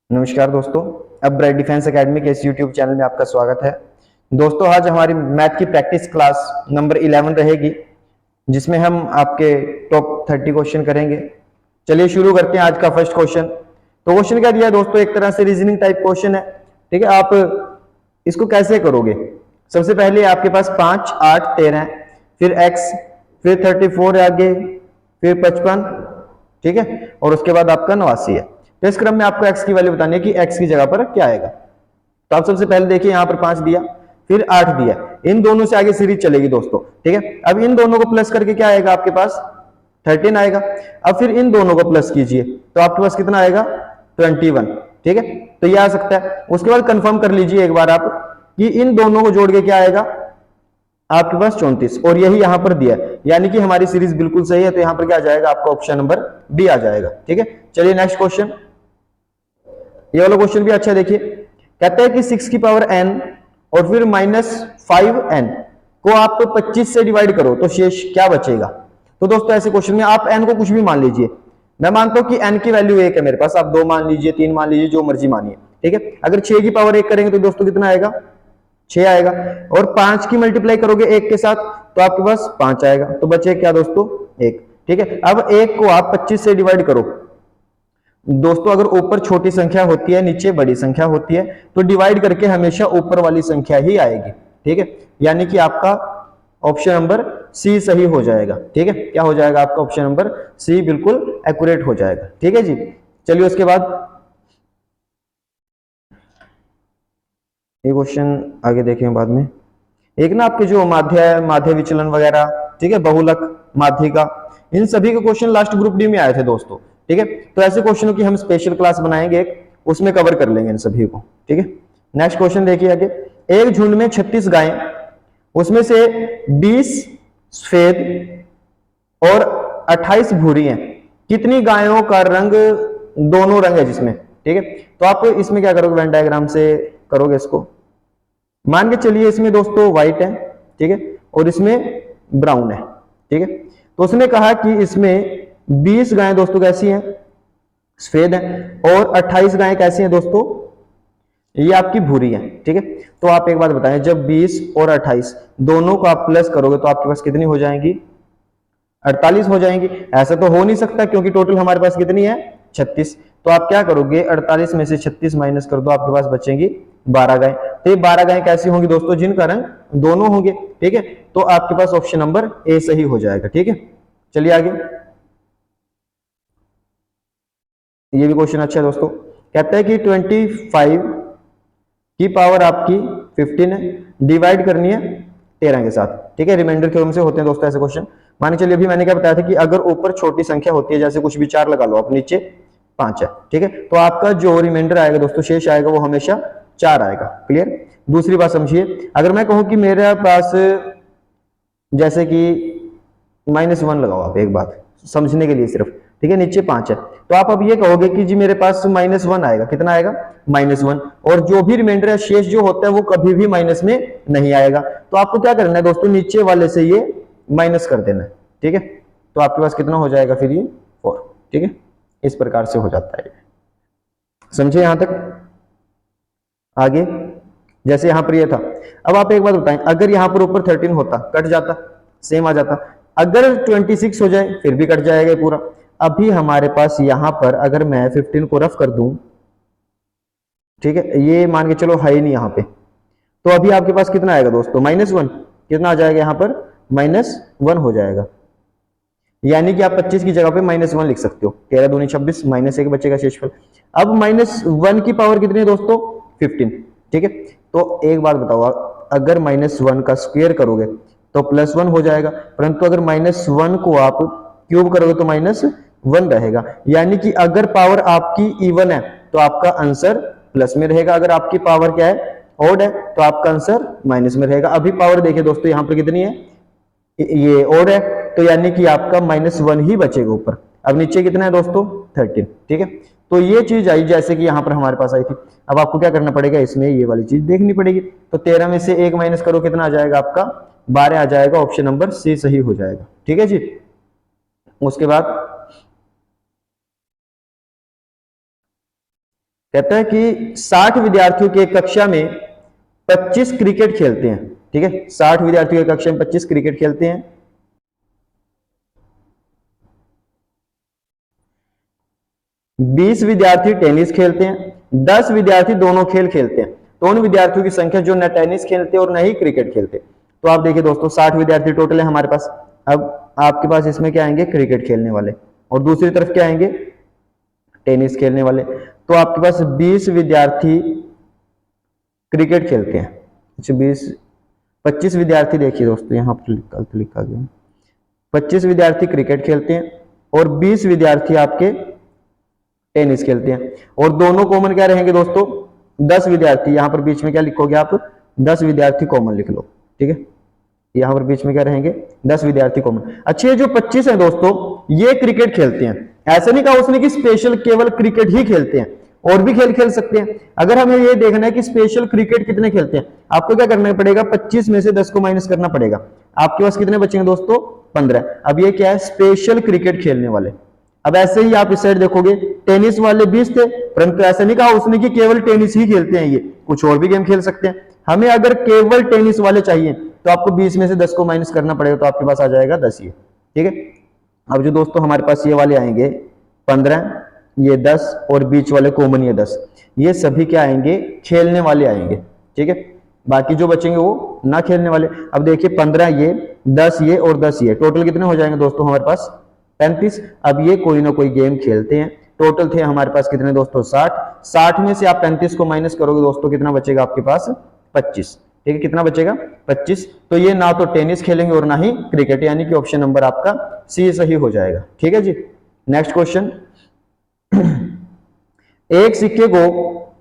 नमस्कार दोस्तों। अब ब्राइट डिफेंस एकेडमी के इस यूट्यूब चैनल में आपका स्वागत है। दोस्तों, आज हमारी मैथ की प्रैक्टिस क्लास नंबर 11 रहेगी, जिसमें हम आपके टॉप 30 क्वेश्चन करेंगे। चलिए शुरू करते हैं आज का फर्स्ट क्वेश्चन। तो क्वेश्चन क्या दिया है दोस्तों, एक तरह से रीजनिंग टाइप क्वेश्चन है। ठीक है, आप इसको कैसे करोगे? सबसे पहले आपके पास 5, 8, 13 है, फिर x, फिर 34 है आगे, फिर 55, ठीक है, और उसके बाद आपका 89 है। तो इस क्रम में आपको x की वैल्यू बतानी है कि x की जगह पर क्या आएगा। तो आप सबसे पहले देखिए, यहां पर 5 दिया, फिर 8 दिया, इन दोनों से आगे सीरीज चलेगी दोस्तों। ठीक है, अब इन दोनों को प्लस करके क्या आएगा आपके पास? 13 आएगा। अब फिर इन दोनों को प्लस कीजिए तो आपके पास कितना आएगा? 21। ठीक है, तो ये आ सकता है। उसके बाद कंफर्म कर लीजिए एक बार आप कि इन दोनों को जोड़ के क्या आएगा आपके पास? 34। और यही यहां पर दिया है, यानी कि हमारी सीरीज बिल्कुल सही है। तो यहां पर क्या आ जाएगा आपका? ऑप्शन नंबर बी आ जाएगा। ठीक है, चलिए नेक्स्ट क्वेश्चन। ये वाला क्वेश्चन भी अच्छा है, देखिए। कहता है कि 6 की पावर n और फिर -5n को आप 25 से डिवाइड करो तो शेष क्या बचेगा? तो दोस्तों ऐसे क्वेश्चन में आप n को कुछ भी मान लीजिए। मैं मानता हूं कि n की वैल्यू 1 है मेरे पास, आप 2 मान लीजिए, 3 मान लीजिए, जो मर्जी मानिए। ठीक है, अगर 6 की पावर 1 करेंगे तो दोस्तों कितना आएगा? 6 आएगा। और 5 की मल्टीप्लाई करोगे 1 के साथ तो आपके पास 5 आएगा। तो बचे क्या दोस्तों? 1। ठीक है, अब 1 को आप 25 से डिवाइड करो दोस्तों। अगर ऊपर छोटी संख्या होती है, नीचे बड़ी संख्या होती है, तो डिवाइड करके हमेशा ऊपर वाली संख्या ही आएगी। ठीक है, यानी कि आपका ऑप्शन नंबर सी सही हो जाएगा। ठीक है, क्या हो जाएगा आपका? ऑप्शन नंबर सी बिल्कुल एक्यूरेट हो जाएगा। ठीक है जी, चलिए उसके बाद ये क्वेश्चन आगे देखें बाद में। एक ना आपके जो माध्य विचलन वगैरह, ठीक है, बहुलक, माध्यिका, इन सभी के क्वेश्चन लास्ट ग्रुप डी में आए थे दोस्तों। ठीक है, तो ऐसे क्वेश्चनों की हम स्पेशल क्लास बनाएंगे एक, उसमें कवर कर लेंगे इन सभी को। ठीक है, नेक्स्ट क्वेश्चन देखिए आगे। एक झुंड में 36 गायें, उसमें से 20 सफेद और 28 भूरी हैं। कितनी गायों का रंग, दोनों रंग है जिसमें? ठीक है, तो आप इसमें क्या करोगे? वेन डायग्राम से करोगे इसको। मान के चलिए इसमें दोस्तों व्हाइट है, ठीक है, और इसमें ब्राउन है। ठीक है, तो उसने कहा कि इसमें 20 गायें दोस्तों कैसी हैं? सफेद हैं। और 28 गायें कैसी हैं दोस्तों? ये आपकी भूरी है। ठीक है, तो आप एक बात बताएं, जब 20 और 28 दोनों को आप प्लस करोगे तो आपके पास कितनी हो जाएंगी? 48 हो जाएंगी। ऐसा तो हो नहीं सकता, क्योंकि टोटल हमारे पास कितनी है? 36। तो आप क्या करोगे? 48 में से 36 माइनस कर दो, आपके पास बचेंगी 12 गाय। तो ये 12 गाय कैसी होंगी दोस्तों? जिनका रंग दोनों होंगे। ठीक है, तो आपके पास ऑप्शन नंबर ए सही हो जाएगा। ठीक है, चलिए आगे। ये भी क्वेश्चन अच्छा है दोस्तों। कहता है कि 25 की पावर आपकी 15 है, डिवाइड करनी है 13 के साथ। ठीक है, रिमाइंडर थ्योरम से होते हैं दोस्तों ऐसे क्वेश्चन। मान चलिए अभी मैंने क्या बताया था कि अगर ऊपर छोटी संख्या होती है, जैसे कुछ भी 4 लगा लो आप, नीचे 5 है। ठीक है, तो आपका जो रिमाइंडर आएगा दोस्तों, शेष आएगा, वो हमेशा 4 आएगा। क्लियर? दूसरी बात समझिए, अगर मैं कहूं कि मेरे पास जैसे कि -1 लगाओ, आप एक बात समझने के लिए सिर्फ, ठीक है, नीचे 5 है, तो आप अब ये कहोगे कि जी मेरे पास -1 आएगा। कितना आएगा? -1। और जो भी रिमाइंडर है, शेष जो होता है, वो कभी भी माइनस में नहीं आएगा। तो आपको क्या करना है दोस्तों? नीचे वाले से ये माइनस कर देना है। ठीक है, तो आपके पास कितना हो जाएगा फिर? ये 4। ठीक है, इस प्रकार से हो जाता है। समझे यहां तक? आगे जैसे यहां पर ये था। अब आप एक बात बताएं, अगर यहां पर ऊपर 13 होता, कट जाता, सेम आ जाता। अगर 26 हो जाए फिर भी कट जाएगा पूरा। अभी हमारे पास यहां पर अगर मैं 15 को रफ कर दूं, ठीक है, ये मान के चलो है ही नहीं यहां पे, तो अभी आपके पास कितना आएगा दोस्तों? -1। कितना आ जाएगा यहां पर? -1 हो जाएगा। यानी कि आप 25 की जगह पे -1 लिख सकते हो। 13 दूनी 26, -1 बचेगा शेषफल। अब -1 की पावर कितनी है दोस्तों? 15। ठीक है, तो एक बात बताओ, अगर -1 का स्क्वायर करोगे तो +1 हो जाएगा, परंतु अगर -1 को आप क्यूब करोगे तो -1 रहेगा। यानी कि अगर पावर आपकी इवन है तो आपका आंसर प्लस में रहेगा, अगर आपकी पावर क्या है? ऑड है, तो आपका आंसर माइनस में रहेगा। अभी पावर देखिए दोस्तों, यहां पर कितनी है? ये ऑड है, तो यानी कि आपका -1 ही बचेगा ऊपर। अब नीचे कितना है दोस्तों? 13। ठीक है, तो ये चीज आई जैसे कि यहां पर हमारे पास आई थी। अब आपको क्या करना पड़ेगा? इसमें ये वाली चीज देखनी पड़ेगी। तो 13 में से 1 माइनस करो, कितना आ जाएगा आपका? 12 आ जाएगा। ऑप्शन नंबर सी सही हो जाएगा। ठीक है जी, उसके बाद कहता है कि 60 विद्यार्थियों की एक कक्षा में 25 क्रिकेट खेलते हैं। ठीक है, 60 विद्यार्थियों की कक्षा में 25 क्रिकेट खेलते हैं। 20 विद्यार्थी टेनिस खेलते हैं, 10 विद्यार्थी दोनों खेल खेलते हैं। तो उन विद्यार्थियों की संख्या जो न टेनिस खेलते और न ही क्रिकेट खेलते। तो आप देखिए दोस्तों, 60 विद्यार्थी टोटल है हमारे पास। अब आपके पास इसमें क्या आएंगे, क्रिकेट खेलने वाले, और दूसरी तरफ क्या आएंगे, टेनिस खेलने वाले। तो आपके पास 20 विद्यार्थी क्रिकेट खेलते हैं। अच्छा, 25 विद्यार्थी, देखिए दोस्तों यहाँ पर लिखा गया 25 विद्यार्थी क्रिकेट खेलते हैं और 20 विद्यार्थी आपके टेनिस खेलते हैं। और दोनों कॉमन क्या रहेंगे दोस्तों, 10 विद्यार्थी। यहां पर बीच में क्या लिखोगे आप, 10 विद्यार्थी कॉमन लिख लो। ठीक है, यहां पर बीच में क्या रहेंगे, 10 विद्यार्थी कॉमन। अच्छे, जो 25 है दोस्तों, ये क्रिकेट खेलते हैं। ऐसे नहीं कहा उसने कि स्पेशल केवल क्रिकेट ही खेलते हैं, और भी खेल खेल सकते हैं। अगर हमें ये देखना है कि स्पेशल क्रिकेट कितने खेलते हैं, आपको क्या करना पड़ेगा, 25 में से 10 को माइनस करना पड़ेगा। आपके पास कितने बचेंगे दोस्तों, 15। अब ये क्या है, स्पेशल क्रिकेट खेलने वाले। अब ऐसे ही आप इस साइड देखोगे, टेनिस वाले 20 थे, परंतु ऐसा नहीं कहा उसने कि केवल टेनिस ही खेलते हैं, ये कुछ और भी गेम खेल सकते हैं। हमें अगर केवल टेनिस वाले चाहिए तो आपको 20 में से 10 को माइनस करना पड़ेगा, तो आपके पास आ जाएगा 10 ये। ठीक है, अब जो दोस्तों हमारे पास ये वाले आएंगे 15, ये 10 और बीच वाले कॉमन ये 10, ये सभी क्या आएंगे, खेलने वाले आएंगे। ठीक है, बाकी जो बचेंगे वो ना खेलने वाले। अब देखिए 15 ये, 10 ये और 10 ये, टोटल कितने हो जाएंगे दोस्तों हमारे पास, 35। अब ये कोई ना कोई गेम खेलते हैं। टोटल थे हमारे पास कितने दोस्तों, 60। 60 में से आप 35 को माइनस करोगे दोस्तों, कितना बचेगा आपके पास, 25। ठीक है, कितना बचेगा, 25। तो ये ना तो टेनिस खेलेंगे और ना ही क्रिकेट, यानी कि ऑप्शन नंबर आपका सी सही हो जाएगा। ठीक है जी, नेक्स्ट क्वेश्चन। एक सिक्के को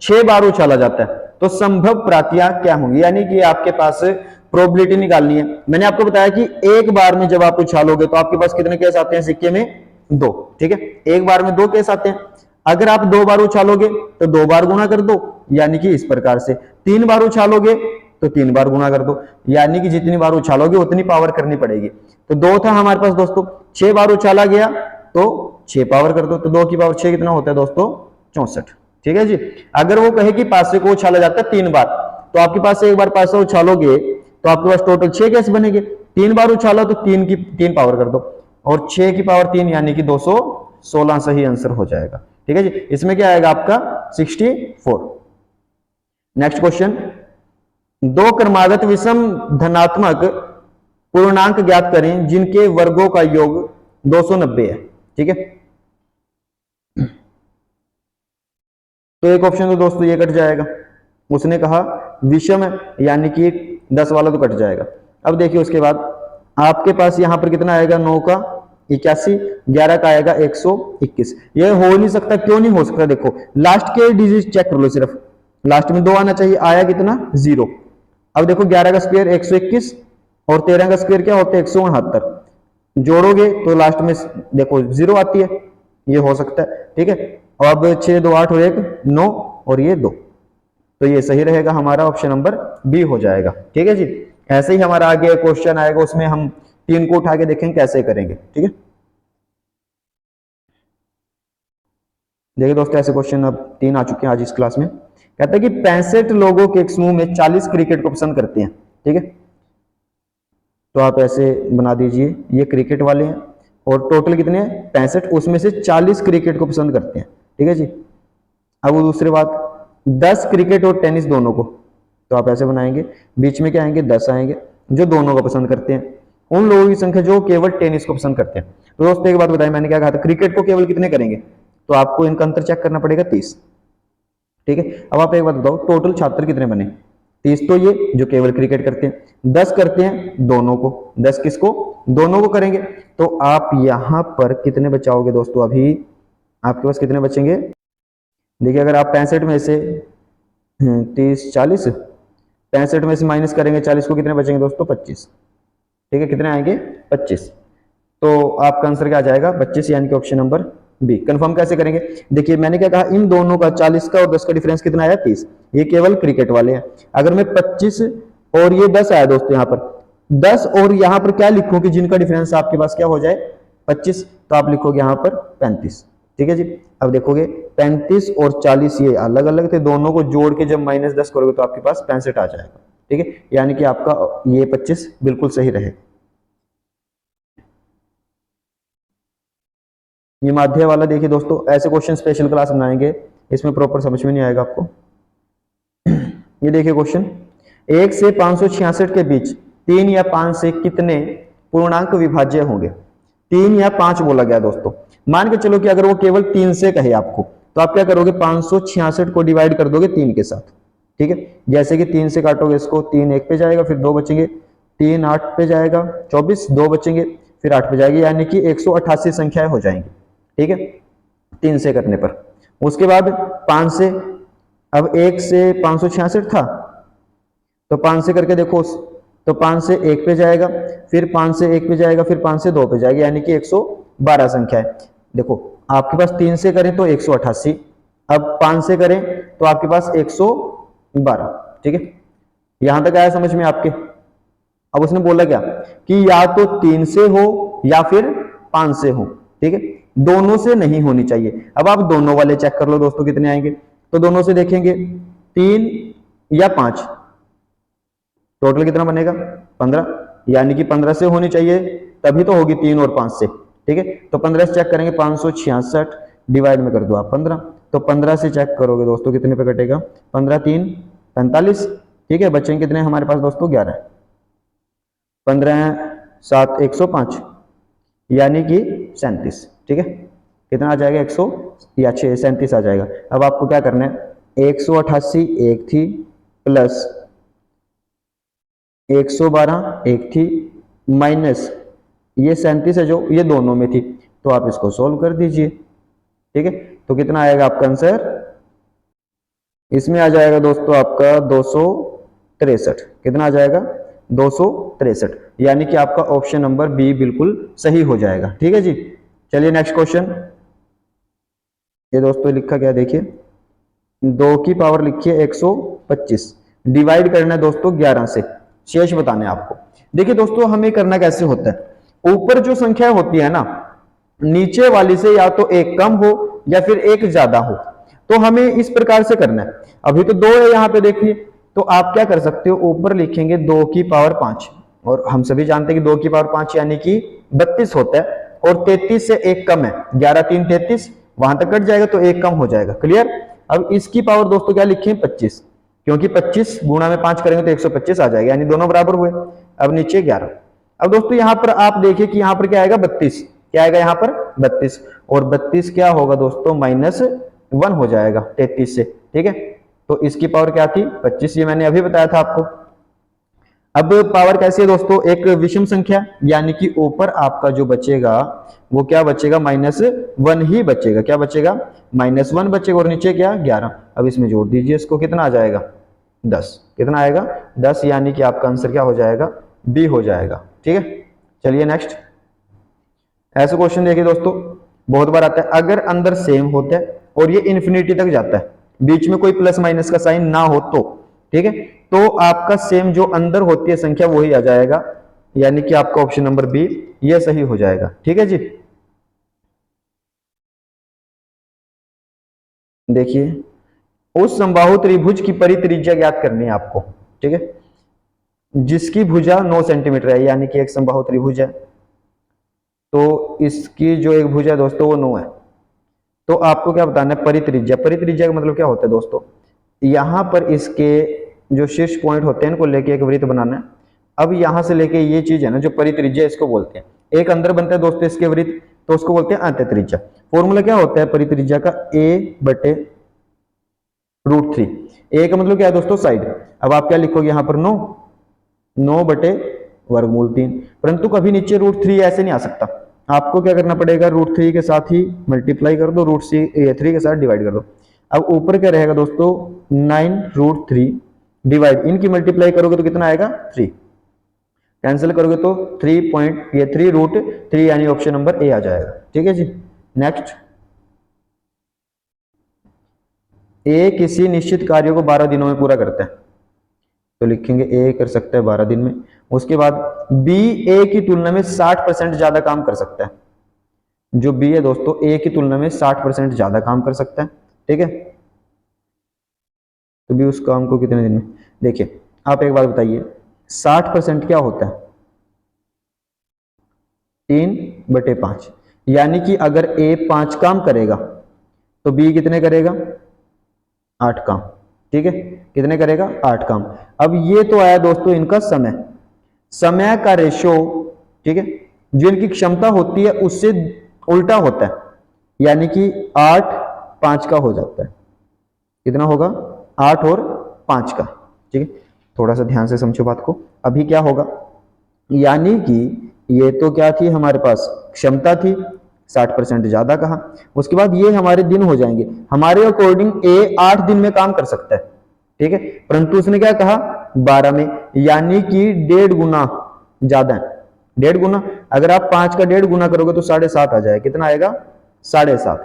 6 बार उछाला जाता है तो संभव प्रातियां क्या होंगी, यानी कि आपके पास प्रोबेबिलिटी निकालनी है। मैंने आपको बताया कि एक बार में जब आप उछालोगे तो आपके पास कितने केस आते हैं सिक्के में, 2। ठीक है, एक बार में 2 केस आते हैं। अगर आप 2 बार उछालोगे तो 2 बार गुणा कर दो, यानी कि इस प्रकार से। 3 बार उछालोगे तो 3 बार गुणा कर दो, यानी कि जितनी बार उछालोगे उतनी पावर करनी पड़ेगी। तो 2 था हमारे पास दोस्तों, 6 बार उछाला गया तो 6 पावर कर दो, तो 2 की पावर 6 कितना होता है दोस्तों, 64। ठीक है जी। अगर वो कहे कि पासे को उछाला जाता है 3 बार, तो आपके पास एक बार पासा उछालोगे तो आपके पास टोटल 6 केस बनेंगे। 3 बार उछाला तो 3 पावर कर दो, और 6 की पावर 3 यानी कि 216 सही आंसर हो जाएगा। ठीक है जी, इसमें क्या आएगा आपका 64। नेक्स्ट क्वेश्चन, 2 क्रमागत विषम धनात्मक पूर्णांक ज्ञात करें जिनके वर्गों का योग 290 है। ठीक है, तो एक ऑप्शन तो दोस्तों ये कट जाएगा, उसने कहा विषम है, यानी कि 10 वाला तो कट जाएगा। अब देखिए उसके बाद आपके पास यहां पर कितना आएगा, 9 का 81, 11 का आएगा 121। ये हो नहीं सकता, क्यों नहीं हो सकता, देखो लास्ट के डिजिट चेक कर लो, सिर्फ लास्ट में 2 आना चाहिए, आया कितना, 0। अब देखो 11 का स्क्वायर 121 और 13 का स्क्वायर क्या होता है, 169। जोड़ोगे तो लास्ट में देखो 0 आती है, ये हो सकता है। ठीक है, अब 6 2 8 और 1 9 और ये 2, तो ये सही रहेगा, हमारा ऑप्शन नंबर बी हो जाएगा। ठीक है जी, ऐसे ही हमारा आगे क्वेश्चन आएगा, उसमें हम 3 को उठा के देखेंगे कैसे करेंगे। ठीक है, देखिए दोस्तों ऐसे क्वेश्चन अब 3 आ चुके हैं आज इस क्लास में। कहता है कि 65 लोगों के एक समूह में 40 क्रिकेट को पसंद करते हैं। ठीक है, तो आप ऐसे बना दीजिए, ये क्रिकेट वाले हैं और टोटल कितने हैं, 65, उसमें से 40 क्रिकेट को पसंद करते हैं। ठीक है जी, अब वो दूसरी बात, 10 क्रिकेट और टेनिस दोनों को, तो आप ऐसे बनाएंगे, बीच में क्या आएंगे, 10 आएंगे जो दोनों को पसंद करते हैं। उन लोगों की संख्या जो केवल टेनिस को पसंद करते हैं। तो दोस्तों एक बात बताएं, मैंने क्या कहा था, क्रिकेट को केवल कितने करेंगे, तो आपको इनका अंतर चेक करना पड़ेगा 30। ठीक है, अब आप एक बात बताओ, टोटल छात्र कितने बने, 30 तो ये जो केवल क्रिकेट करते हैं, 10 करते हैं दोनों को, 10 किसको, दोनों को करेंगे। तो आप यहां पर कितने बचाओगे दोस्तों, अभी आपके पास कितने बचेंगे, देखिए अगर आप 65 में से 30 40, 65 में से माइनस करेंगे 40 को, कितने बचेंगे दोस्तों, 25। ठीक है, कितने आएंगे, 25। तो आपका आंसर क्या आ जाएगा, 25, यानी कि ऑप्शन नंबर बी। कंफर्म कैसे करेंगे, देखिए मैंने क्या कहा, इन दोनों का 40 का और 10 का डिफरेंस कितना आया, 30। ये केवल क्रिकेट वाले हैं। अगर मैं 25 और ये 10 आया दोस्तों, यहाँ पर 10 और यहाँ पर क्या लिखूं कि जिनका डिफरेंस आपके पास क्या हो जाए, 25, तो आप लिखोगे यहाँ पर 35। ठीक है जी। अब देखोगे 35 और 40 ये अलग अलग थे, दोनों को जोड़ के जब -10 करोगे तो आपके पास 65 आ जाएगा। ठीक है, यानी कि आपका ये 25 बिल्कुल सही रहे। ये माध्य वाला देखिए दोस्तों, ऐसे क्वेश्चन स्पेशल क्लास बनाएंगे, इसमें प्रॉपर समझ में नहीं आएगा आपको। ये देखिए क्वेश्चन, 1 से 566 के बीच 3 या 5 से कितने पूर्णांक विभाज्य होंगे। 3 या 5 बोला गया दोस्तों। मान के चलो कि अगर वो केवल 3 से कहे आपको, तो आप क्या करोगे, 566 को डिवाइड कर दोगे 3 के साथ। ठीक है, जैसे कि 3 से काटोगे इसको, 3 1 पे जाएगा, फिर 2 बचेंगे, 3 8 पे जाएगा, 24 2 बचेंगे, फिर 8 पे जाएगी, यानी कि 188 संख्याएं हो जाएंगी। ठीक है, 3 से करने पर। उसके बाद 5 से, अब 1 से 566 था, तो 5 से करके देखो, तो 5 से 1 पे जाएगा, फिर 5 से 1 पे जाएगा, फिर 5 से 2 पे जाएगा, यानी कि 112 संख्या है। देखो आपके पास 3 से करें तो 188, अब 5 से करें तो आपके पास 112। ठीक है, यहां तक आया समझ में आपके। अब उसने बोला क्या कि या तो 3 से हो या फिर 5 से हो। ठीक है, दोनों से नहीं होनी चाहिए। अब आप दोनों वाले चेक कर लो दोस्तों कितने आएंगे, तो दोनों से देखेंगे 3 या 5, टोटल कितना बनेगा 15, यानी कि 15 से होनी चाहिए, तभी तो होगी 3 और 5 से। ठीक है, तो 15 से चेक करेंगे, 566 डिवाइड में कर दो आप 15, तो 15 से चेक करोगे दोस्तों कितने पे कटेगा, 15 3 45। ठीक है, बचेंगे कितने हमारे पास दोस्तों 11, 15 7 105, यानी कि 37। ठीक है, कितना आ जाएगा 100 या 37 आ जाएगा। अब आपको क्या करना है, 188 एक थी, प्लस 112 एक थी, माइनस ये 37 है जो ये दोनों में थी, तो आप इसको सोल्व कर दीजिए। ठीक है, तो कितना आएगा आपका आंसर, इसमें आ जाएगा दोस्तों आपका 263। कितना आ जाएगा 263, यानी कि आपका ऑप्शन नंबर बी बिल्कुल सही हो जाएगा। ठीक है जी, चलिए नेक्स्ट क्वेश्चन। ये दोस्तों लिखा क्या देखिए, 2 की पावर लिखी है 125, डिवाइड करना है दोस्तों 11 से, शेष बताने आपको। देखिए दोस्तों हमें करना कैसे होता है, ऊपर जो संख्या होती है ना, नीचे वाली से या तो एक कम हो या फिर एक ज्यादा हो, तो हमें इस प्रकार से करना है। अभी तो 2 है यहाँ पे देखिए, तो आप क्या कर सकते हो, ऊपर लिखेंगे 2 की पावर 5, और हम सभी जानते हैं कि 2 की पावर 5 यानी कि 32 होता है, और 33 से एक कम है, 11 3 33, वहां तक कट जाएगा तो एक कम हो जाएगा। क्लियर। अब इसकी पावर दोस्तों क्या लिखे, 25, क्योंकि 25 गुणा में 5 करेंगे तो 125 आ जाएगा, यानी दोनों बराबर हुए। अब नीचे 11। अब दोस्तों यहां पर आप देखिए कि यहां पर क्या आएगा 32, क्या आएगा यहां पर 32, और 32 क्या होगा दोस्तों, -1 हो जाएगा 33 से। ठीक है, तो इसकी पावर क्या थी 25, ये मैंने अभी बताया था आपको। अब पावर कैसी है दोस्तों, एक विषम संख्या, यानी कि ऊपर आपका जो बचेगा वो क्या बचेगा, -1 ही बचेगा। क्या बचेगा, -1 बचेगा, और नीचे क्या 11। अब इसमें जोड़ दीजिए इसको, कितना आ जाएगा 10। कितना आएगा 10, यानी कि आपका आंसर क्या हो जाएगा, बी हो जाएगा। ठीक है, चलिए नेक्स्ट। ऐसा क्वेश्चन देखिए दोस्तों, बहुत बार आता है, अगर अंदर सेम होता है और ये इन्फिनिटी तक जाता है, बीच में कोई प्लस माइनस का साइन ना हो तो, ठीक है, तो आपका सेम जो अंदर होती है संख्या वही आ जाएगा, यानी कि आपका ऑप्शन नंबर बी ये सही हो जाएगा। ठीक है जी, देखिए उस समबाहु त्रिभुज की परित्रिज्या ज्ञात करनी है आपको। ठीक है, जिसकी भुजा 9 सेंटीमीटर है, यानी कि एक समबाहु त्रिभुज है, तो इसकी जो एक भुजा दोस्तों वो 9 है, तो आपको क्या बताना है, परित्रिज्या। परित्रिज्या का मतलब क्या होता है दोस्तों, यहां पर इसके जो शीर्ष पॉइंट होते हैं इनको लेके एक वृत्त बनाना है। अब यहां से लेके ये चीज है ना जो परित्रिज्या, इसको बोलते हैं। एक अंदर बनता है दोस्तों इसके वृत्त, तो उसको बोलते हैं अंत्य त्रिज्या। फॉर्मूला क्या होता है परित्रिज्या का, a/√3। ए का मतलब क्या है दोस्तों, साइड। अब आप क्या लिखोगे यहाँ पर 9/√3, परंतु कभी नीचे √3 ऐसे नहीं आ सकता, आपको क्या करना पड़ेगा, √3 के साथ ही मल्टीप्लाई कर दो, √3 के साथ डिवाइड कर दो। अब ऊपर क्या रहेगा दोस्तों, 9√3 डिवाइड, इनकी मल्टीप्लाई करोगे तो कितना आएगा 3, कैंसिल करोगे तो 3.3√3, यानी ऑप्शन नंबर ए आ जाएगा। ठीक है जी, नेक्स्ट। ए किसी निश्चित कार्य को 12 दिनों में पूरा करता है, तो लिखेंगे ए कर सकता है 12 दिन में। उसके बाद बी ए की तुलना में 60% ज्यादा काम कर सकता है, जो बी है दोस्तों ए की तुलना में 60% ज्यादा काम कर सकता है, ठीक है। तो बी उस काम को कितने दिन में, देखिए आप एक बात बताइए 60% क्या होता है, 3/5, यानी कि अगर ए 5 काम करेगा तो बी कितने करेगा, 8 काम, ठीक है। कितने करेगा, 8 काम। अब ये तो आया दोस्तों इनका समय, समय का रेशो, ठीक है, जो इनकी क्षमता होती है उससे उल्टा होता है, यानी कि 8 5 का हो जाता है। कितना होगा, 8 और 5 का, ठीक है। थोड़ा सा ध्यान से समझो बात को। अभी क्या होगा, यानी कि ये तो क्या थी हमारे पास, क्षमता थी, 60% ज्यादा कहा। उसके बाद ये हमारे दिन हो जाएंगे, हमारे अकॉर्डिंग ए 8 दिन में काम कर सकता है, ठीक है, परंतु उसने क्या कहा 12 में, यानी कि 1.5 गुना ज्यादा है। 1.5 गुना, अगर आप 5 का 1.5 गुना करोगे तो 7.5 आ जाएगा। कितना आएगा, 7.5।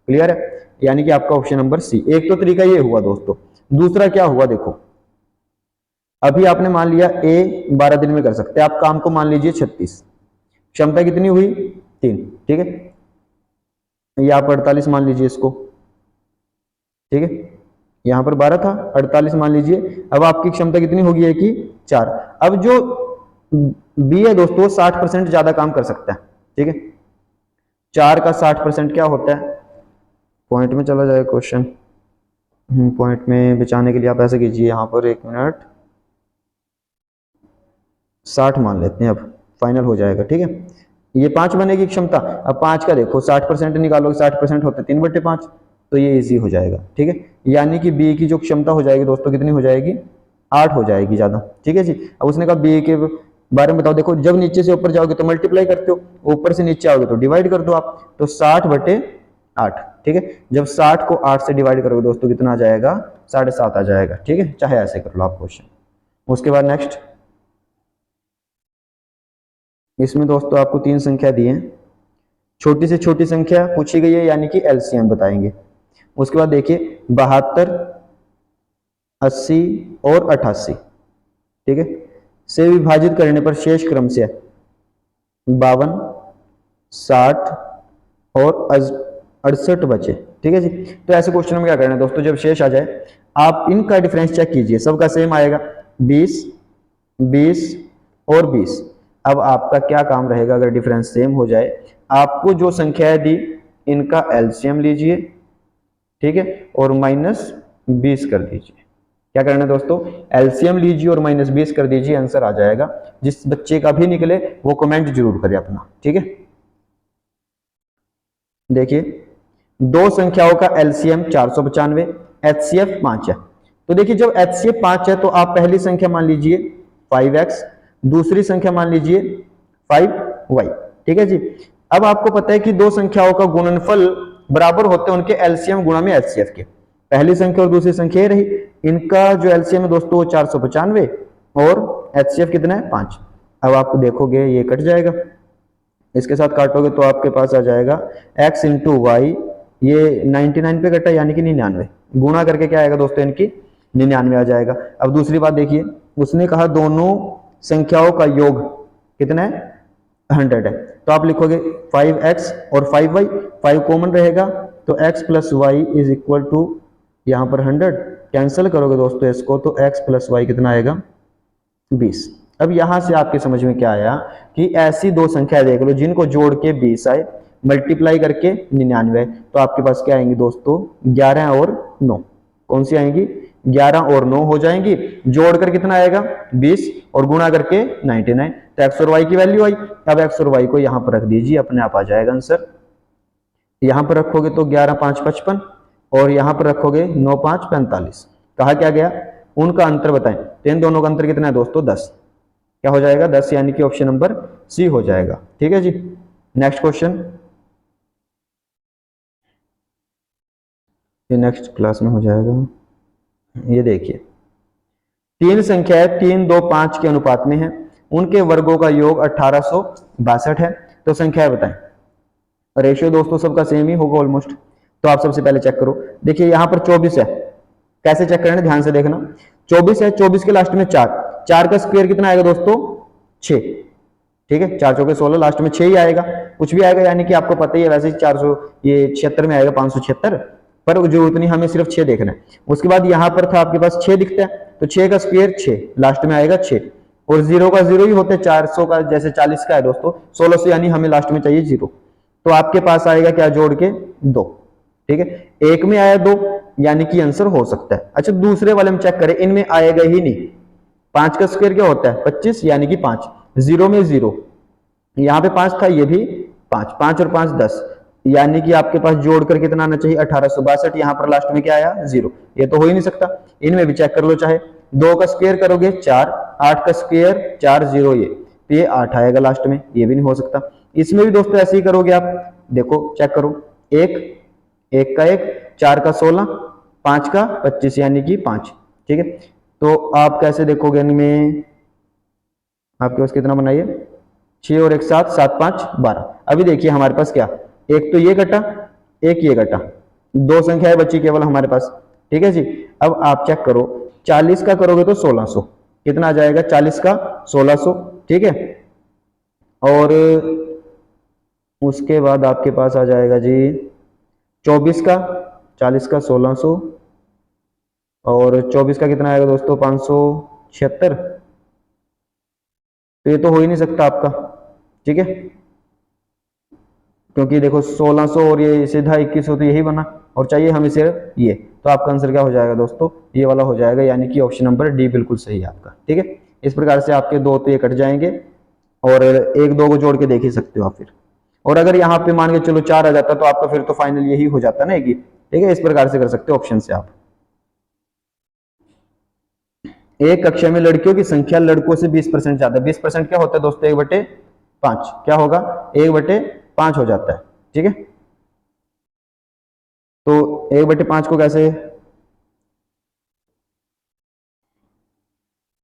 क्लियर है, यानी कि आपका ऑप्शन नंबर सी। एक तो तरीका ये हुआ दोस्तों। दूसरा क्या हुआ देखो, अभी आपने मान लिया ए 12 दिन में कर सकते हैं, आप काम को मान लीजिए 36, क्षमता कितनी हुई 3, ठीक है। या आप 48 मान लीजिए इसको, ठीक है, यहां पर 12 था, 48 मान लीजिए। अब आपकी क्षमता कितनी होगी है कि 4। अब जो बी है दोस्तों 60% ज्यादा काम कर सकता है, ठीक है। 4 का 60% क्या होता है, पॉइंट में चला जाए क्वेश्चन, पॉइंट में बचाने के लिए आप ऐसे कीजिए, यहां पर 1 मिनट, 60 मान लेते हैं, अब फाइनल हो जाएगा, ठीक है। ये 5 बनेगी क्षमता। अब 5 का देखो 60% निकालोगे, 60% होता है 3/5, तो ये इजी हो जाएगा, ठीक है। यानी कि बी की जो क्षमता हो जाएगी दोस्तों कितनी हो जाएगी, 8 हो जाएगी ज्यादा, ठीक है जी। अब उसने कहा बी के बारे में बताओ, देखो जब नीचे से ऊपर जाओगे तो मल्टीप्लाई करते हो, ऊपर से नीचे आओगे तो डिवाइड कर दो आप, तो 60/8, ठीक है। जब 60 को 8 से डिवाइड करोगे दोस्तों कितना आ जाएगा, 7.5 आ जाएगा, ठीक है। चाहे ऐसे कर लो आप क्वेश्चन। उसके बाद नेक्स्ट, इसमें दोस्तों आपको 3 संख्या दी है, छोटी से छोटी संख्या पूछी गई है, यानी कि एलसीएम बताएंगे। उसके बाद देखिए 72, 80 और 88, ठीक है, से विभाजित करने पर शेष क्रम से 52, 60 और 68 बचे, ठीक है जी। तो ऐसे क्वेश्चन में क्या करना है दोस्तों, जब शेष आ जाए आप इनका डिफरेंस चेक कीजिए, सबका सेम आएगा 20, 20 और 20। अब आपका क्या काम रहेगा, अगर डिफरेंस सेम हो जाए, आपको जो संख्या दी इनका एलसीएम लीजिए, ठीक है, और -20 कर दीजिए। क्या करना है दोस्तों, एलसीएम लीजिए और -20 कर दीजिए, आंसर आ जाएगा। जिस बच्चे का भी निकले वो कमेंट जरूर करे अपना, ठीक है। देखिए दो संख्याओं का एलसीएम 495, एचसीएफ 5 है। तो देखिए जब एचसीएफ 5 है तो आप पहली संख्या मान लीजिए 5x, दूसरी संख्या मान लीजिए 5y, ठीक है जी। अब आपको पता है कि दो संख्याओं का गुणनफल बराबर होते हैं उनके एलसीएम गुणा में एचसीएफ के। पहली संख्या और दूसरी संख्या ये रही, इनका जो एलसीएम है दोस्तों 495 और एचसीएफ कितना है 5। अब आप देखोगे ये कट जाएगा, इसके साथ काटोगे तो आपके पास आ जाएगा x इंटू वाई, ये 99 पे कटा यानी कि 99, गुणा करके क्या आएगा दोस्तों इनकी 99 आ जाएगा। अब दूसरी बात देखिए, उसने कहा दोनों संख्याओं का योग कितना है 100 है, तो आप लिखोगे 5x और 5y, 5 कॉमन रहेगा तो x plus Y is equal to यहाँ पर 100, कैंसिल करोगे दोस्तों इसको तो x प्लस वाई कितना आएगा 20। अब यहां से आपके समझ में क्या आया कि ऐसी दो संख्या देख लो जिनको जोड़ के 20 आए, मल्टीप्लाई करके 99, तो आपके पास क्या आएंगी दोस्तों 11 और 9। कौन सी आएंगी, 11 और 9 हो जाएंगी, जोड़कर कितना आएगा 20 और गुणा करके 99, तो एक्स और वाई की वैल्यू आई। अब एक्स और वाई को यहां पर रख दीजिए, अपने आप आ जाएगा आंसर। यहां पर रखोगे तो 11 5 55 और यहां पर रखोगे 9 5 45। कहा क्या गया, उनका अंतर बताएं, तो इन दोनों का अंतर कितना है दोस्तों 10। क्या हो जाएगा 10, यानी कि ऑप्शन नंबर सी हो जाएगा, ठीक है जी। नेक्स्ट क्वेश्चन, ये नेक्स्ट क्लास में हो जाएगा। ये देखिए तीन संख्याएं 3 2 5 के अनुपात में है, उनके वर्गों का योग 1862 है, तो संख्याएं बताएं। रेशियो दोस्तों सबका सेम ही होगा ऑलमोस्ट, तो आप सबसे पहले चेक करो। देखिए यहां पर 24 है, कैसे चेक करना है ध्यान से देखना। 24 है, 24 के लास्ट में 4, 4 का स्क्वायर कितना आएगा दोस्तों 6, ठीक है, 4 चौके 16, लास्ट में 6 ही आएगा, कुछ भी आएगा, यानी कि आपको पता ही है वैसे ही 400 ये 76 में आएगा 576, पर जो उतनी हमें सिर्फ 6 देखना है। उसके बाद यहाँ पर था आपके पास 6 दिखता है, तो 6 का स्क्वायर 6, लास्ट में आएगा 6, और 0 का 0 ही होता है, 400 का जैसे 40 का है दोस्तों 1600, यानी हमें लास्ट में चाहिए 0, तो आपके पास आएगा क्या जोड़ के 2। ठीक है, एक में आया 2, यानी कि आंसर हो सकता है। अच्छा दूसरे वाले में चेक करें, इनमें आएगा ही नहीं, 5 का स्क्वायर क्या होता है 25, यानी कि 5, 0 में 0, यहाँ पे 5 था, ये भी 5, 5 और 5 10, यानी कि आपके पास जोड़कर कितना आना चाहिए 1862, यहाँ पर लास्ट में क्या आया 0, ये तो हो ही नहीं सकता। इनमें भी चेक कर लो, चाहे 2 का स्क्वायर करोगे 4, 8 का स्क्वायर 4, 0 ये 8 आएगा लास्ट में, ये भी नहीं हो सकता। इसमें भी दोस्तों ऐसे ही करोगे आप, देखो चेक करो, 1 1 का 1, 4 का 16, 5 का 25, यानी कि 5। ठीक है, तो आप कैसे देखोगे, इनमें आपके पास कितना बनाइए, 6 और 1 7, 7 5 12। अभी देखिए हमारे पास क्या, एक तो ये कटा, एक ये कटा, 2 संख्याएं बची केवल हमारे पास। ठीक है जी, अब आप चेक करो, 40 का करोगे तो 1600, कितना आ जाएगा 40 का 1600। ठीक है, और उसके बाद आपके पास आ जाएगा जी 24 का, 40 का 1600, और 24 का कितना आएगा दोस्तों 576, तो ये तो हो ही नहीं सकता आपका। ठीक है, क्योंकि देखो 1600 और ये सीधा 2100, तो यही बना, और चाहिए हमें सिर्फ ये, तो आपका आंसर क्या हो जाएगा दोस्तों, ये वाला हो जाएगा, यानी कि ऑप्शन नंबर डी बिल्कुल सही है आपका। ठीक है, इस प्रकार से आपके 2 तो ये कट जाएंगे, और 1 2 को जोड़ के देख ही सकते हो आप फिर, और अगर यहाँ पे मान के चलो 4 आ जाता तो आपका फिर तो फाइनल यही हो जाता ना कि। ठीक है, इस प्रकार से कर सकते हो ऑप्शन से आप। एक कक्षा में लड़कियों की संख्या लड़कों से 20% ज्यादा, 20% क्या होता है दोस्तों 1/5, क्या होगा 1/5 हो जाता है। ठीक है, तो 1/5 को कैसे,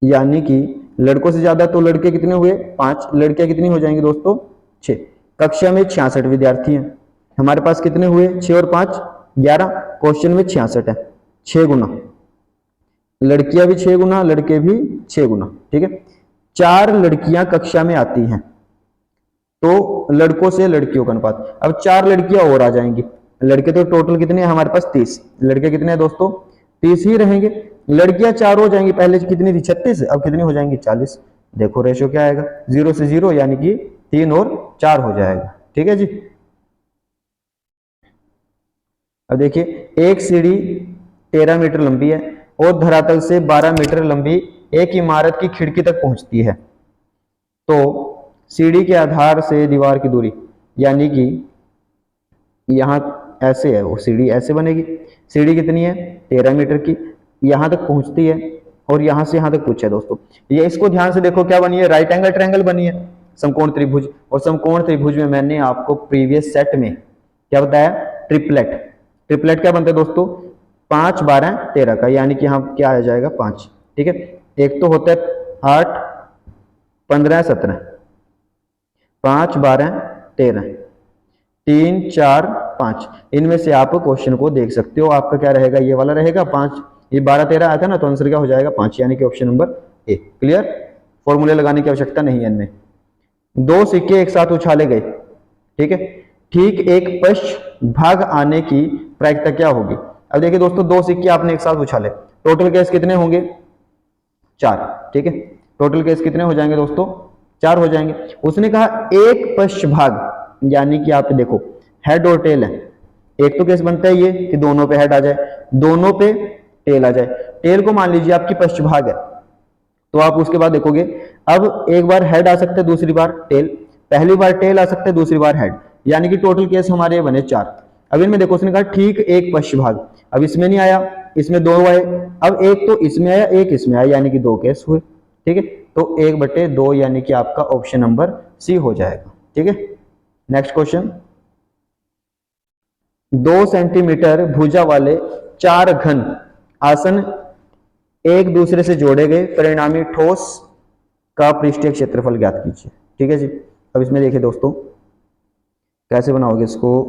यानी कि लड़कों से ज्यादा, तो लड़के कितने हुए 5, लड़कियां कितनी हो जाएंगी दोस्तों 6। कक्षा में 66 विद्यार्थी हैं, हमारे पास कितने हुए 6 और 5 11, क्वेश्चन में 66 है, 6 गुना, लड़कियां भी 6 गुना, लड़के भी 6 गुना। ठीक है, 4 लड़कियां कक्षा में आती हैं, तो लड़कों से लड़कियों का अनुपात, अब 4 लड़कियां और आ जाएंगी, लड़के तो टोटल कितने हैं हमारे पास 30, लड़के कितने हैं दोस्तों 30 ही रहेंगे, लड़कियां 4 हो जाएंगी, पहले कितनी थी 36, अब कितनी हो जाएंगी 40, देखो रेशो क्या आएगा 0 से 0, यानी कि 3 और 4 हो जाएगा। ठीक है जी, अब देखिए एक सीढ़ी 13 मीटर लंबी है, और धरातल से 12 मीटर लंबी एक इमारत की खिड़की तक पहुंचती है, तो सीढ़ी के आधार से दीवार की दूरी, यानी कि यहाँ ऐसे है, वो सीढ़ी ऐसे बनेगी, सीढ़ी कितनी है 13 मीटर की, यहाँ तक पहुंचती है, और यहाँ से यहाँ तक पूछा है दोस्तों, ये इसको ध्यान से देखो क्या बनी है, राइट एंगल ट्रायंगल बनी है, समकोण त्रिभुज, और समकोण त्रिभुज में मैंने आपको प्रीवियस सेट में क्या बताया, ट्रिपलेट, ट्रिपलेट क्या बनता है दोस्तों 5 12 13 का, यानी कि यहाँ क्या आ जाएगा 5। ठीक है, एक तो होता है 8 15 17, 5 12 13, 3 4 5, इनमें से आप क्वेश्चन को देख सकते हो, आपका क्या रहेगा ये वाला रहेगा 5, ये 12 13 आया था ना, तो आंसर क्या हो जाएगा 5, यानी कि ऑप्शन नंबर ए। क्लियर, फॉर्मूले लगाने की आवश्यकता नहीं है इनमें। 2 सिक्के एक साथ उछाले गए, ठीक है, ठीक एक पश्च भाग आने की प्रायिकता क्या होगी। अब देखिए दोस्तों 2 सिक्के आपने एक साथ उछाले, टोटल केस कितने होंगे 4। ठीक है, टोटल केस कितने हो जाएंगे दोस्तों 4 हो जाएंगे। उसने कहा एक पश्च भाग, यानी कि आप देखो हेड और टेल है, एक तो केस बनता है ये कि दोनों पे हेड आ जाए, दोनों पे टेल आ जाए, टेल को मान लीजिए आपकी पश्च भाग है, तो आप उसके बाद देखोगे अब एक बार हेड आ सकता है, दूसरी बार टेल, पहली बार टेल आ सकता है, दूसरी बार हेड, यानी कि टोटल केस हमारे बने 4। अब इनमें देखो उसने कहा ठीक एक पश्च भाग, अब इसमें नहीं आया, इसमें 2 आए, अब एक तो इसमें आया एक इसमें आया, यानी कि 2 केस हुए। ठीक है, तो 1/2, यानी कि आपका ऑप्शन नंबर सी हो जाएगा। ठीक है, नेक्स्ट क्वेश्चन, 2 सेंटीमीटर भुजा वाले 4 घन आसन एक दूसरे से जोड़े गए, परिणामी ठोस का पृष्ठीय क्षेत्रफल ज्ञात कीजिए। ठीक है जी, अब इसमें देखिए दोस्तों कैसे बनाओगे इसको,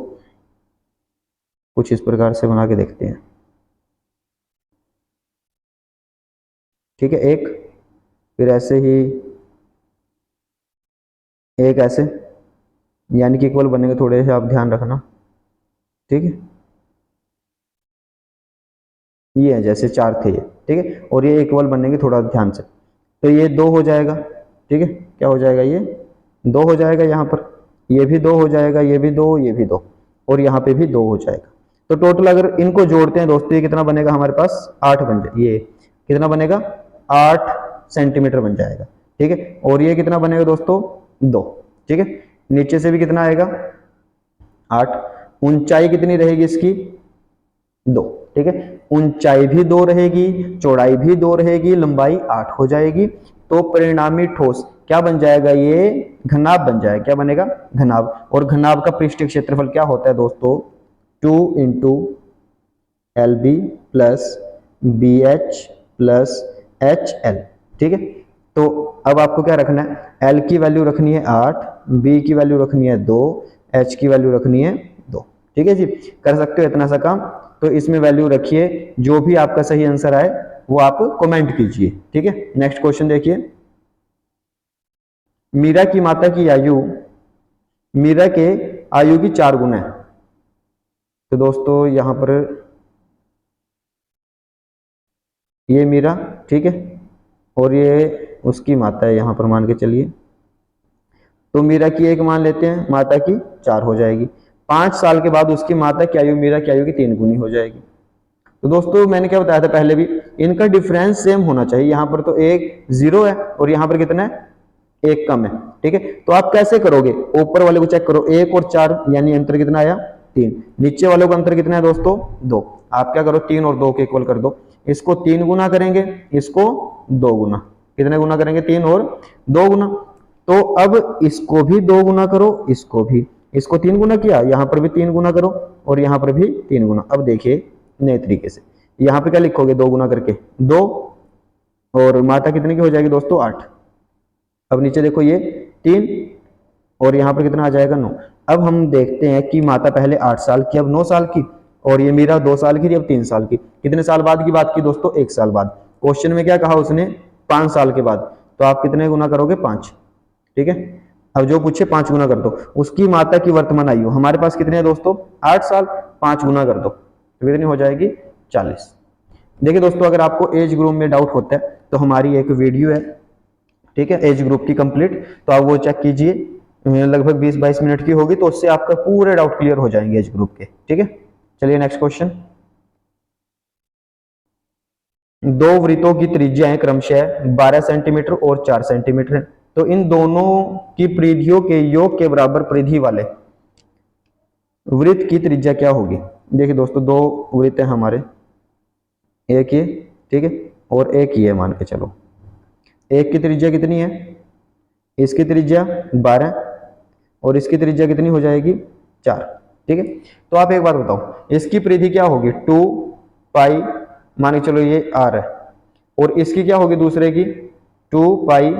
कुछ इस प्रकार से बना के देखते हैं। ठीक है, एक फिर ऐसे ही एक ऐसे, यानी कि इक्वल बनेंगे, थोड़े से आप ध्यान रखना, ठीक है। ये है जैसे 4 थे ये, ठीक है, और ये इक्वल बनेंगे, थोड़ा ध्यान से। तो ये 2 हो जाएगा, ठीक है, क्या हो जाएगा, ये 2 हो जाएगा, यहाँ पर ये भी 2 हो जाएगा, ये भी 2, ये भी 2, और यहाँ पे भी 2 हो जाएगा। तो टोटल अगर इनको जोड़ते हैं दोस्तों, ये कितना बनेगा हमारे पास, 8 बन जाए, ये कितना बनेगा, 8 सेंटीमीटर बन जाएगा, ठीक है। और ये कितना बनेगा दोस्तों, 2, ठीक है। नीचे से भी कितना आएगा, 8। ऊंचाई कितनी रहेगी इसकी, 2, ठीक है। ऊंचाई भी 2 रहेगी, चौड़ाई भी 2 रहेगी, लंबाई 8 हो जाएगी। तो परिणामी ठोस क्या बन जाएगा, ये घनाभ बन जाएगा। क्या बनेगा, घनाभ। और घनाभ का पृष्ठीय क्षेत्रफल क्या होता है दोस्तों, 2 into L B plus B H plus H L, ठीक है। तो अब आपको क्या रखना है, एल की वैल्यू रखनी है 8, बी की वैल्यू रखनी है 2, एच की वैल्यू रखनी है 2, ठीक है जी। कर सकते हो इतना सा काम। तो इसमें वैल्यू रखिए, जो भी आपका सही आंसर आए वो आप कमेंट कीजिए, ठीक है। नेक्स्ट क्वेश्चन देखिए, मीरा की माता की आयु मीरा के आयु की 4 गुना है। तो दोस्तों यहां पर ये मीरा, ठीक है, और ये उसकी माता है, यहां पर मान के चलिए। तो मीरा की 1 मान लेते हैं, माता की 4 हो जाएगी। 5 साल के बाद उसकी माता की आयु मीरा की आयु की 3 गुनी हो जाएगी। तो दोस्तों मैंने क्या बताया था पहले भी, इनका डिफरेंस सेम होना चाहिए। यहाँ पर तो एक 0 है और यहाँ पर कितना है, 1 कम है, ठीक है। तो आप कैसे करोगे, ऊपर वाले को चेक करो, 1 और 4 यानी अंतर कितना आया, 3। नीचे वालों का अंतर कितना है दोस्तों, 2। आप क्या करो, 3 और 2 के इक्वल कर दो। इसको 3 गुना करेंगे, इसको 2 गुना, कितने गुना करेंगे, 3 और 2 गुना। तो अब इसको भी 2 गुना करो, इसको भी, इसको 3 गुना किया, यहाँ पर भी 3 गुना करो, और यहाँ पर भी 3 गुना। अब देखिए नए तरीके से, यहाँ पे क्या लिखोगे, 2 गुना करके 2, और माता कितने की हो जाएगी दोस्तों, 8। अब नीचे देखो ये 3, और यहाँ पर कितना आ जाएगा, 9। अब हम देखते हैं कि माता पहले 8 साल की, अब 9 साल की, और ये मीरा 2 साल की थी, अब 3 साल की। कितने साल बाद की बात की दोस्तों, 1 साल बाद। क्वेश्चन में क्या कहा उसने, 5 साल के बाद। तो आप कितने गुना करोगे, 5, ठीक है। अब जो पूछे 5 गुना कर दो। उसकी माता की वर्तमान आयु हमारे पास कितने है दोस्तों, 8 साल, 5 गुना कर दो तो कितनी हो जाएगी, 40। देखिए दोस्तों, अगर आपको एज ग्रुप में डाउट होता है तो हमारी एक वीडियो है, ठीक है, एज ग्रुप की कंप्लीट, तो आप वो चेक कीजिए, लगभग 20-22 मिनट की होगी, तो उससे आपका पूरे डाउट क्लियर हो जाएंगे एज ग्रुप के, ठीक है। चलिए नेक्स्ट क्वेश्चन, 2 वृत्तों की त्रिज्याएं क्रमशः 12 सेंटीमीटर और 4 सेंटीमीटर है। तो इन दोनों की परिधियों के योग के बराबर परिधि वाले वृत्त की त्रिज्या क्या होगी। देखिए दोस्तों, 2 वृत्त हैं हमारे, एक ये, ठीक है, और एक ये, मान के चलो। एक की त्रिज्या कितनी है, इसकी त्रिज्या 12, और इसकी त्रिज्या कितनी हो जाएगी, 4, ठीक है। तो आप एक बात बताओ, इसकी परिधि क्या होगी, 2 पाई, मान के चलो ये आर है, और इसकी क्या होगी दूसरे की, 2 पाई,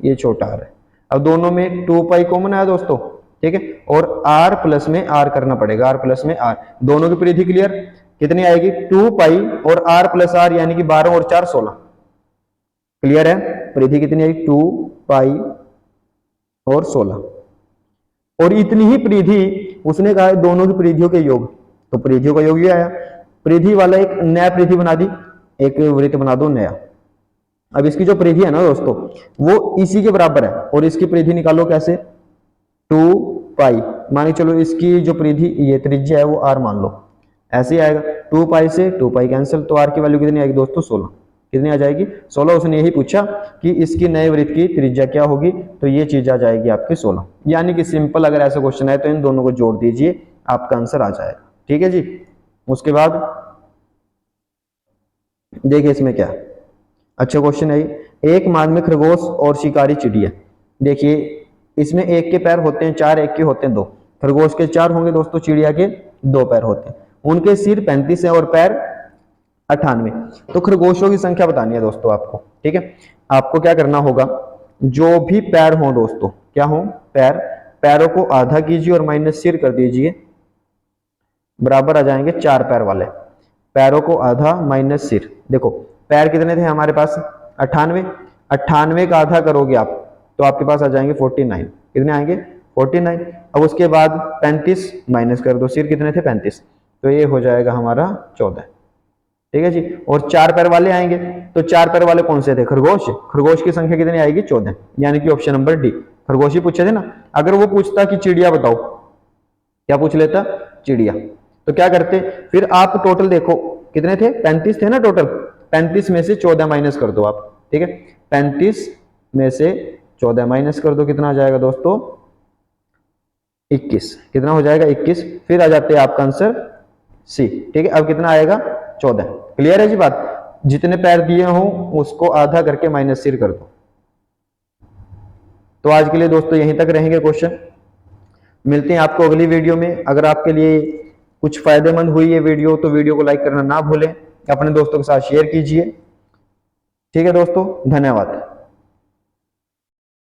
ये छोटा आर है। अब दोनों में 2 पाई कॉमन है दोस्तों, ठीक है, और आर प्लस में आर करना पड़ेगा, आर प्लस में आर, दोनों की परिधि क्लियर, कितनी आएगी, 2 पाई और आर प्लस आर, यानी कि 12 और 4 16, क्लियर है। परिधि कितनी आएगी, 2 पाई और 16, और इतनी ही परिधि उसने कहा है दोनों की परिधियों के योग, तो परिधियों का योग ये आया। परिधि वाला एक नया परिधि बना दी, एक वृत्त बना दो नया। अब इसकी जो परिधि है ना दोस्तों, वो इसी के बराबर है, और इसकी परिधि निकालो कैसे, 2 पाई, मानी चलो इसकी जो परिधि ये त्रिज्या है वो आर मान लो, ऐसे ही आएगा। 2 पाई से 2 पाई कैंसिल, तो आर की वैल्यू कितनी आएगी दोस्तों, 16। कितनी आ जाएगी, 16। उसने यही पूछा कि इसकी नए वृत्त की त्रिज्या क्या होगी, तो ये चीज आ जाएगी आपकी 16। यानी कि सिंपल, अगर ऐसा क्वेश्चन है तो इन दोनों को जोड़ दीजिए, आपका आंसर आ जाएगा, ठीक है जी। उसके बाद देखिए इसमें क्या, अच्छा क्वेश्चन है, एक मार्ग में खरगोश और शिकारी चिड़िया। देखिए इसमें एक के पैर होते हैं 4, एक के होते हैं 2। खरगोश के 4 होंगे दोस्तों, चिड़िया के 2 पैर होते हैं। उनके सिर 35 है और पैर 98। तो खरगोशों की संख्या बतानी है दोस्तों आपको, ठीक है। आपको क्या करना होगा, जो भी पैर हो दोस्तों, क्या हो, पैर, पैरों को आधा कीजिए और माइनस सिर कर दीजिए, बराबर आ जाएंगे 4 पैर वाले। पैरों को आधा माइनस सिर, देखो पैर कितने थे हमारे पास, 98, 98 का आधा करोगे आप तो आपके पास आ जाएंगे 49, कितने आएंगे 49। अब उसके बाद 35 माइनस कर दो, सिर कितने थे 35, तो ये हो जाएगा हमारा 14। ठीक है जी। और 4 पैर वाले आएंगे, तो 4 पैर वाले कौन से थे, खरगोश। खरगोश की संख्या कितनी आएगी 14, यानी कि ऑप्शन नंबर डी, खरगोश ही पूछे थे ना। अगर वो पूछता कि चिड़िया बताओ, क्या पूछ लेता, चिड़िया, तो क्या करते, फिर आप टोटल देखो कितने थे 35 थे ना टोटल, 35 में से 14 माइनस कर दो आप। ठीक है, 35 में से 14 माइनस कर दो, कितना आ जाएगा दोस्तों 21, कितना हो जाएगा 21। फिर आ जाते हैं आपका आंसर सी। ठीक है, अब कितना आएगा 14। क्लियर है जी बात, जितने पैर दिए हों उसको आधा करके माइनस सिर कर दो। तो आज के लिए दोस्तों यहीं तक रहेंगे क्वेश्चन, मिलते हैं आपको अगली वीडियो में। अगर आपके लिए कुछ फायदेमंद हुई ये वीडियो तो वीडियो को लाइक करना ना भूलें, अपने दोस्तों के साथ शेयर कीजिए। ठीक है दोस्तों, धन्यवाद।